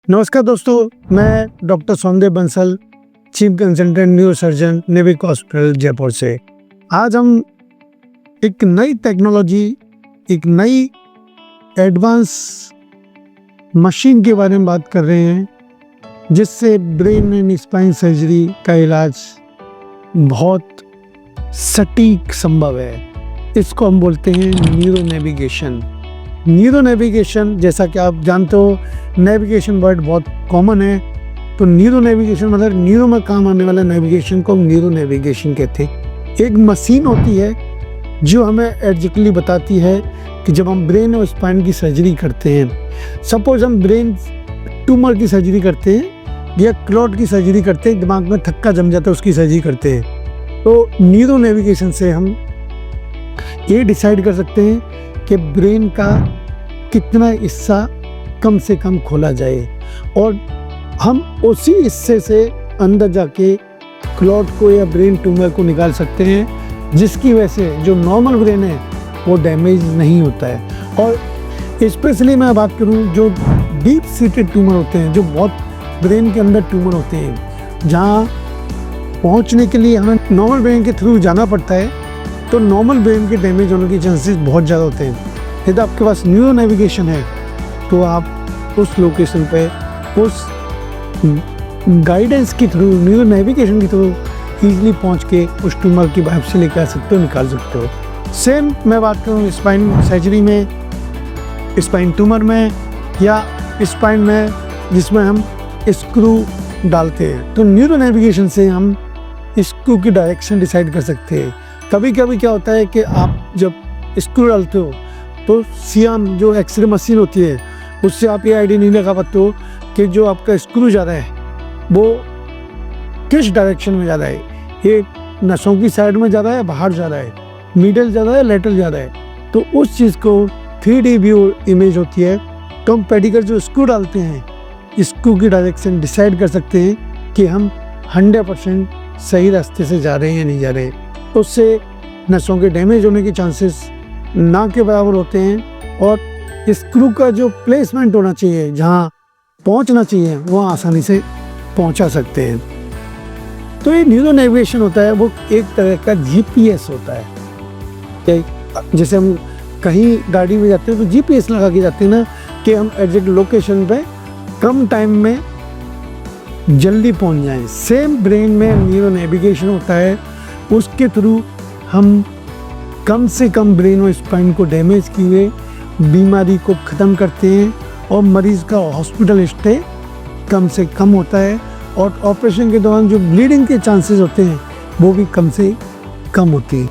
नमस्कार दोस्तों, मैं डॉक्टर सौंदर्य Bansal, chief consultant neuro surgeon, NavIC hospital Jaipur से। आज हम एक नई टेक्नोलॉजी, एक नई एडवांस मशीन के बारे में बात कर रहे हैं, जिससे ब्रेन एंड स्पाइन सर्जरी का इलाज बहुत सटीक संभव है। इसको हम बोलते हैं न्यूरो नेविगेशन। न्यूरो नेविगेशन, जैसा कि आप जानते हो, नेविगेशन वर्ड बहुत कॉमन है, तो न्यूरो नेविगेशन मतलब न्यूरो में काम आने वाला नेविगेशन को न्यूरो नेविगेशन कहते हैं। एक मशीन होती है जो हमें एग्जैक्टली बताती है कि जब हम ब्रेन और स्पाइन की सर्जरी करते हैं, सपोज हम ब्रेन ट्यूमर की सर्जरी करते हैं या क्लॉट की सर्जरी करते हैं, दिमाग में थक्का जम जाता है, उसकी सर्जरी करते हैं, तो न्यूरो नेविगेशन से हम ये डिसाइड कर सकते हैं कि ब्रेन का कितना हिस्सा कम से कम खोला जाए और हम उसी हिस्से से अंदर जाके क्लॉट को या ब्रेन ट्यूमर को निकाल सकते हैं, जिसकी वजह से जो नॉर्मल ब्रेन है वो डैमेज नहीं होता है। और स्पेशली मैं बात करूं जो डीप सीटेड ट्यूमर होते हैं, जो बहुत ब्रेन के अंदर ट्यूमर होते हैं, जहां पहुंचने के लिए हमें नॉर्मल ब्रेन के थ्रू जाना पड़ता है, तो नॉर्मल ब्रेन के डैमेज होने के चांसेस बहुत ज़्यादा होते हैं। यदि आपके पास न्यूरो नेविगेशन है तो आप उस लोकेशन पे उस गाइडेंस के थ्रू, न्यूरो नेविगेशन के थ्रू ईजिली पहुंच के उस ट्यूमर की बायोप्सी लेकर आ सकते हो, निकाल सकते हो। सेम मैं बात करूँ स्पाइन सर्जरी में, स्पाइन ट्यूमर में या स्पाइन में जिसमें हम स्क्रू डालते हैं, तो न्यूरो नेविगेशन से हम स्क्रू की डायरेक्शन डिसाइड कर सकते हैं। कभी कभी क्या होता है कि आप जब स्क्रू डालते हो तो सियाम जो एक्सरे मशीन होती है, उससे आप ये आइडिया नहीं लगा पाते हो कि जो आपका स्क्रू जा रहा है वो किस डायरेक्शन में जा रहा है, ये नसों की साइड में जा रहा है, बाहर जा रहा है, मिडल जा रहा है, लेटरल जा रहा है। तो उस चीज़ को 3D व्यू इमेज होती है, तो हम पेडिकर जो स्क्रू डालते हैं, स्क्रू की डायरेक्शन डिसाइड कर सकते हैं कि हम 100% सही रास्ते से जा रहे हैं या नहीं जा रहे हैं। उससे नसों के डैमेज होने के चांसेस ना के बराबर होते हैं और स्क्रू का जो प्लेसमेंट होना चाहिए, जहाँ पहुँचना चाहिए, वहाँ आसानी से पहुँचा सकते हैं। तो ये न्यूरो नेविगेशन होता है, वो एक तरह का GPS होता है। जैसे हम कहीं गाड़ी में जाते हैं तो GPS लगा के जाते हैं ना, कि हम एग्जैक्ट लोकेशन पे कम टाइम में जल्दी पहुँच जाएं। सेम ब्रेन में न्यूरो नेविगेशन होता है, उसके थ्रू हम कम से कम ब्रेन और स्पाइन को डैमेज किए बीमारी को ख़त्म करते हैं और मरीज़ का हॉस्पिटल स्टे कम से कम होता है और ऑपरेशन के दौरान जो ब्लीडिंग के चांसेस होते हैं वो भी कम से कम होती है।